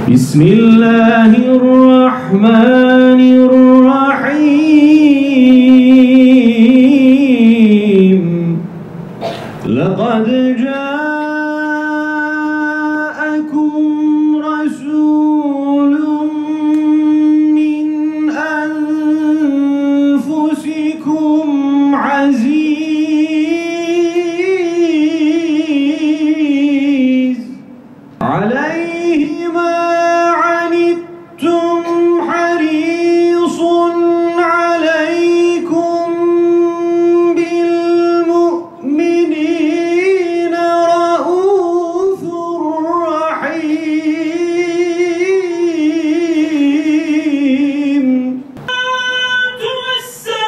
Bismillahirrahmanirrahim. Laqad ja'akum rasulun min anfusikum aziz alayhi ma anittum harisun alaykum bil mu'minina raufur rahim. Esselamu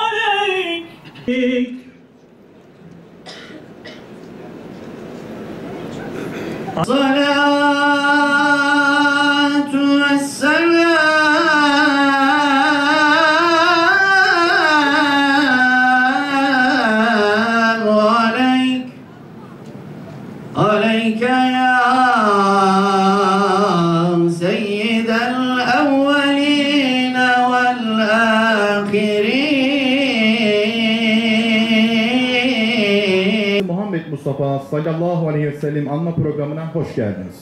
aleyk. Salatu vesselamu aleyk. Aleyke ya seyyidel evveline vel ahirin. Muhammed Mustafa sallallahu aleyhi ve sellem anma programına hoş geldiniz.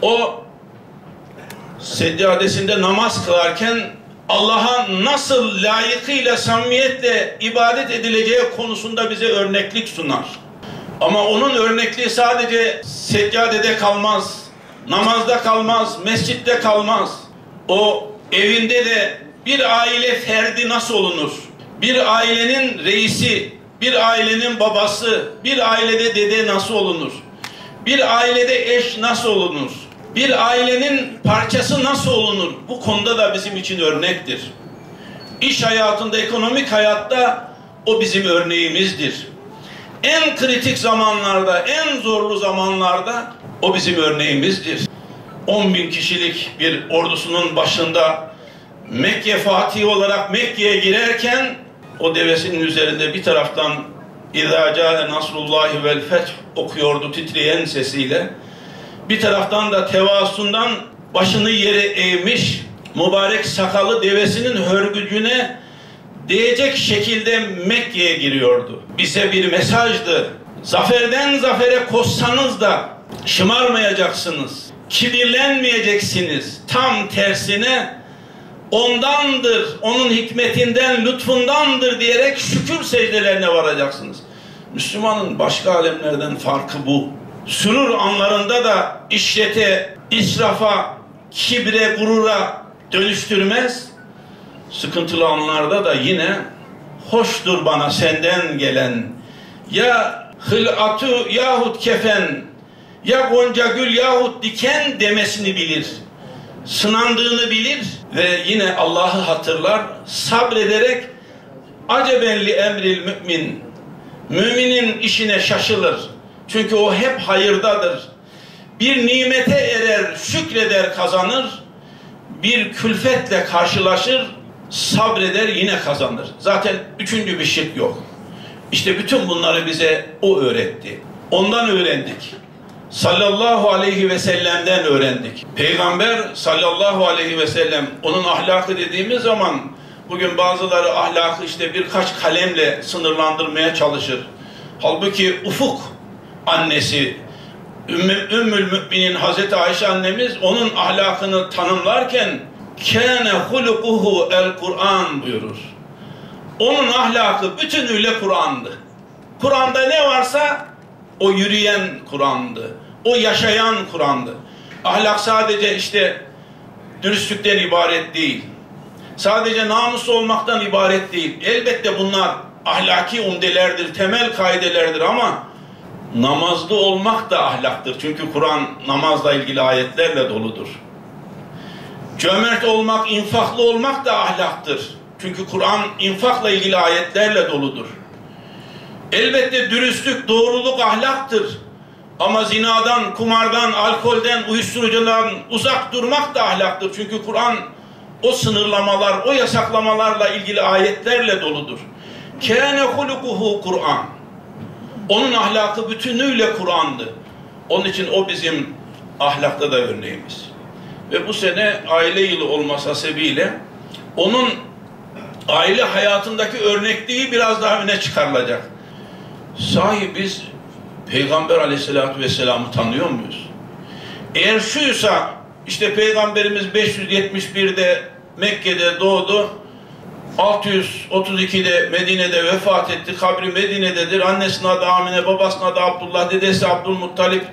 O seccadesinde namaz kılarken Allah'a nasıl layıkıyla, samimiyetle ibadet edileceği konusunda bize örneklik sunar. Ama onun örnekliği sadece seccadede kalmaz, namazda kalmaz, mescitte kalmaz. O evinde de bir aile ferdi nasıl olunur? Bir ailenin reisi, bir ailenin babası, bir ailede dede nasıl olunur? Bir ailede eş nasıl olunur? Bir ailenin parçası nasıl olunur? Bu konuda da bizim için örnektir. İş hayatında, ekonomik hayatta o bizim örneğimizdir. En kritik zamanlarda, en zorlu zamanlarda o bizim örneğimizdir. 10.000 kişilik bir ordusunun başında Mekke Fatihi olarak Mekke'ye girerken o devesinin üzerinde bir taraftan İzâ câe nasrullâhi vel feth okuyordu titreyen sesiyle. Bir taraftan da tevasundan başını yere eğmiş, mübarek sakalı devesinin hörgücüne değecek şekilde Mekke'ye giriyordu. Bize bir mesajdı. Zaferden zafere koşsanız da şımarmayacaksınız. Kibirlenmeyeceksiniz. Tam tersine ondandır, onun hikmetinden, lütfundandır diyerek şükür secdelerine varacaksınız. Müslümanın başka alemlerden farkı bu. Sürur anlarında da işlete, israfa, kibre, gurura dönüştürmez. Sıkıntılı anlarda da yine hoştur bana senden gelen ya hılatu yahut kefen ya gonca gül yahut diken demesini bilir. Sınandığını bilir ve yine Allah'ı hatırlar, sabrederek acebelli emril mümin, müminin işine şaşılır. Çünkü o hep hayırdadır. Bir nimete erer, şükreder, kazanır. Bir külfetle karşılaşır, sabreder, yine kazanır. Zaten üçüncü bir şirk yok. İşte bütün bunları bize o öğretti. Ondan öğrendik. Sallallahu aleyhi ve sellem'den öğrendik. Peygamber sallallahu aleyhi ve sellem, onun ahlakı dediğimiz zaman bugün bazıları ahlakı işte birkaç kalemle sınırlandırmaya çalışır. Halbuki ufuk annesi Ümmül Müminin Hazreti Ayşe annemiz onun ahlakını tanımlarken kâne hulukuhu el Kur'an buyurur. Onun ahlakı bütünüyle Kur'an'dı. Kur'an'da ne varsa o yürüyen Kur'an'dı. O yaşayan Kur'an'dı. Ahlak sadece işte dürüstlükten ibaret değil. Sadece namuslu olmaktan ibaret değil. Elbette bunlar ahlaki umdelerdir, temel kaidelerdir ama namazlı olmak da ahlaktır. Çünkü Kur'an namazla ilgili ayetlerle doludur. Cömert olmak, infaklı olmak da ahlaktır. Çünkü Kur'an infakla ilgili ayetlerle doludur. Elbette dürüstlük, doğruluk ahlaktır. Ama zinadan, kumardan, alkolden, uyuşturucudan uzak durmak da ahlaktır. Çünkü Kur'an o sınırlamalar, o yasaklamalarla ilgili ayetlerle doludur. Kâne hulukuhu Kur'an. Onun ahlakı bütünüyle Kur'an'dı. Onun için o bizim ahlakta da örneğimiz. Ve bu sene aile yılı olması hasebiyle onun aile hayatındaki örnekliği biraz daha öne çıkarılacak. Sahi biz Peygamber Aleyhisselatü Vesselam'ı tanıyor muyuz? Eğer şuysa, işte Peygamberimiz 571'de Mekke'de doğdu, 632'de Medine'de vefat etti, kabri Medine'dedir, annesinin adı Amine, babasının adı Abdullah, dedesi Abdülmuttalip,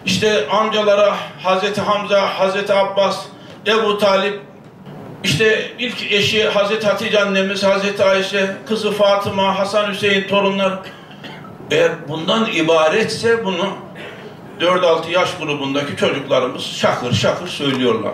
işte amcalara Hazreti Hamza, Hazreti Abbas, Ebu Talip, işte ilk eşi Hazreti Hatice annemiz, Hazreti Ayşe, kızı Fatıma, Hasan Hüseyin torunlar. Eğer bundan ibaretse bunu 4-6 yaş grubundaki çocuklarımız şakır şakır söylüyorlar.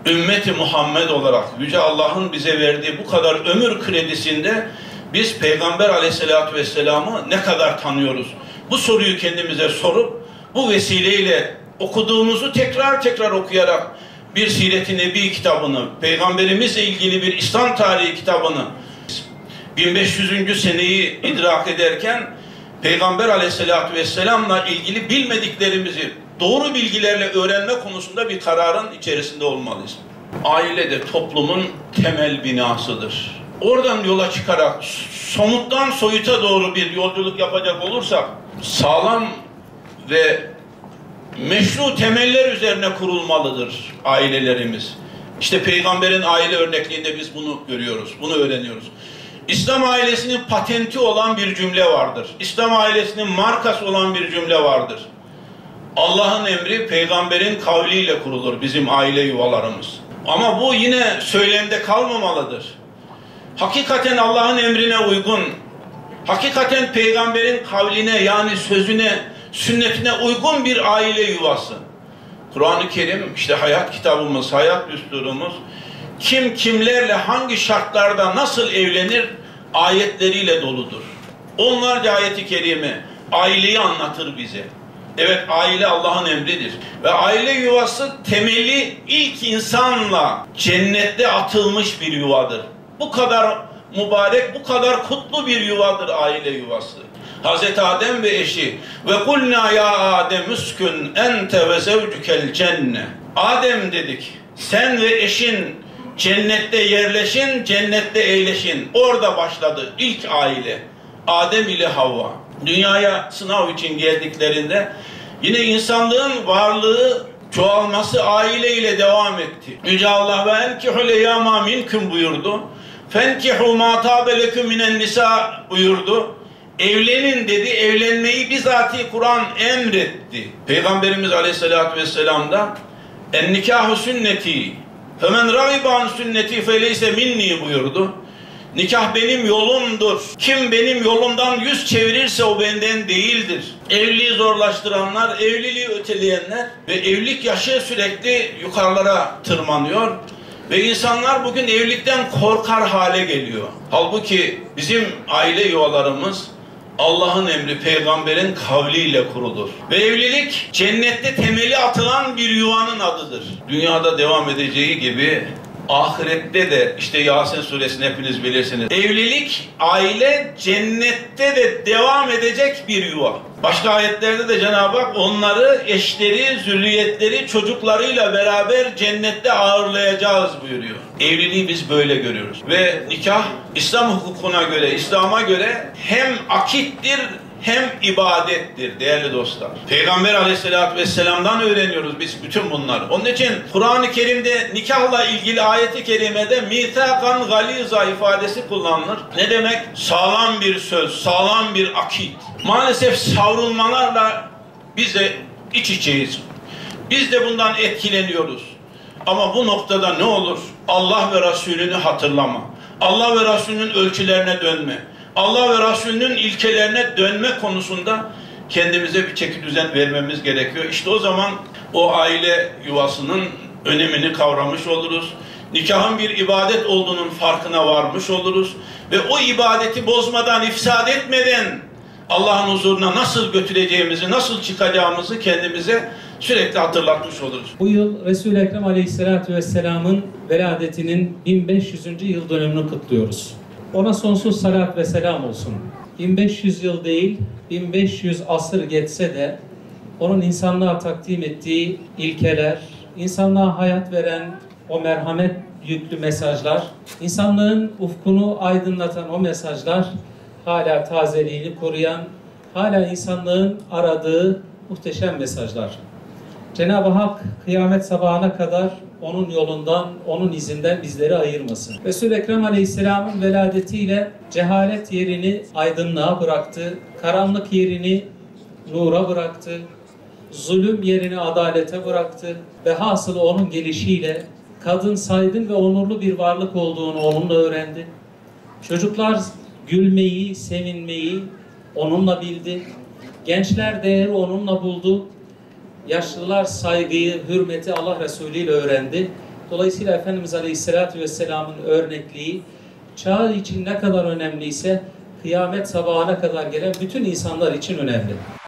Ümmeti Muhammed olarak Yüce Allah'ın bize verdiği bu kadar ömür kredisinde biz Peygamber Aleyhisselatü Vesselam'ı ne kadar tanıyoruz? Bu soruyu kendimize sorup bu vesileyle okuduğumuzu tekrar tekrar okuyarak bir Siret-i Nebi kitabını, Peygamberimizle ilgili bir İslam tarihi kitabını 1500. seneyi idrak ederken Peygamber Aleyhisselatü Vesselam'la ilgili bilmediklerimizi doğru bilgilerle öğrenme konusunda bir kararın içerisinde olmalıyız. Aile de toplumun temel binasıdır. Oradan yola çıkarak somuttan soyuta doğru bir yolculuk yapacak olursak sağlam ve meşru temeller üzerine kurulmalıdır ailelerimiz. İşte Peygamber'in aile örnekliğinde biz bunu görüyoruz, bunu öğreniyoruz. İslam ailesinin patenti olan bir cümle vardır. İslam ailesinin markası olan bir cümle vardır. Allah'ın emri Peygamber'in kavliyle kurulur bizim aile yuvalarımız. Ama bu yine söylemde kalmamalıdır. Hakikaten Allah'ın emrine uygun, hakikaten Peygamber'in kavline yani sözüne, sünnetine uygun bir aile yuvası. Kur'an-ı Kerim işte hayat kitabımız, hayat düsturumuz, kim kimlerle hangi şartlarda nasıl evlenir ayetleriyle doludur. Onlarca ayet-i kerime aileyi anlatır bize. Evet, aile Allah'ın emridir. Ve aile yuvası temeli ilk insanla cennette atılmış bir yuvadır. Bu kadar mübarek, bu kadar kutlu bir yuvadır aile yuvası. Hazreti Adem ve eşi ve kulna ya Adem uskun ente ve zevcukel cenne. Adem dedik, sen ve eşin cennette yerleşin, cennette eğleşin. Orada başladı ilk aile. Adem ile Havva. Dünyaya sınav için geldiklerinde yine insanlığın varlığı, çoğalması aileyle devam etti. Yüce Allah ve enkihul eyyama minkum buyurdu. Fenkihu ma tabe leküm minen nisa buyurdu. Evlenin dedi, evlenmeyi bizatihi Kur'an emretti. Peygamberimiz Aleyhisselatü Vesselam da en nikahu sünneti femen râgiban sünneti feleyse minni buyurdu. Nikah benim yolumdur. Kim benim yolumdan yüz çevirirse o benden değildir. Evliliği zorlaştıranlar, evliliği öteleyenler ve evlilik yaşı sürekli yukarılara tırmanıyor. Ve insanlar bugün evlilikten korkar hale geliyor. Halbuki bizim aile yuvalarımız Allah'ın emri Peygamber'in kavliyle kurulur. Ve evlilik cennette temeli atılan bir yuvanın adıdır. Dünyada devam edeceği gibi ahirette de işte Yasin suresini hepiniz bilirsiniz. Evlilik, aile cennette de devam edecek bir yuva. Başka ayetlerde de Cenab-ı Hak onları, eşleri, zürriyetleri, çocuklarıyla beraber cennette ağırlayacağız buyuruyor. Evliliği biz böyle görüyoruz. Ve nikah İslam hukukuna göre, İslam'a göre hem akittir hem ibadettir değerli dostlar. Peygamber Aleyhisselatü Vesselam'dan öğreniyoruz biz bütün bunları. Onun için Kur'an-ı Kerim'de nikahla ilgili ayeti kerimede mîthâkan galiza ifadesi kullanılır. Ne demek? Sağlam bir söz, sağlam bir akit. Maalesef savrulmalarla biz de iç içeyiz. Biz de bundan etkileniyoruz. Ama bu noktada ne olur? Allah ve Resulünü hatırlama. Allah ve Resulünün ölçülerine dönme. Allah ve Resulünün ilkelerine dönme konusunda kendimize bir çekidüzen vermemiz gerekiyor. İşte o zaman o aile yuvasının önemini kavramış oluruz. Nikahın bir ibadet olduğunun farkına varmış oluruz. Ve o ibadeti bozmadan, ifsad etmeden Allah'ın huzuruna nasıl götüreceğimizi, nasıl çıkacağımızı kendimize sürekli hatırlatmış oluruz. Bu yıl Resul-i Ekrem Aleyhisselatü Vesselam'ın veladetinin 1500. yıl dönümünü kutluyoruz. Ona sonsuz salat ve selam olsun. 1500 yıl değil, 1500 asır geçse de onun insanlığa takdim ettiği ilkeler, insanlığa hayat veren o merhamet yüklü mesajlar, insanlığın ufkunu aydınlatan o mesajlar hala tazeliğini koruyan, hala insanlığın aradığı muhteşem mesajlar. Cenab-ı Hak kıyamet sabahına kadar onun yolundan, onun izinden bizleri ayırmasın. Resul-i Ekrem Aleyhisselam'ın veladetiyle cehalet yerini aydınlığa bıraktı, karanlık yerini nura bıraktı, zulüm yerini adalete bıraktı ve hasılı onun gelişiyle kadın saygın ve onurlu bir varlık olduğunu onunla öğrendi. Çocuklar gülmeyi, sevinmeyi onunla bildi. Gençler değeri onunla buldu. Yaşlılar saygıyı, hürmeti Allah Resulü ile öğrendi. Dolayısıyla Efendimiz Aleyhisselatü Vesselam'ın örnekliği çağı için ne kadar önemliyse kıyamet sabahına kadar gelen bütün insanlar için önemli.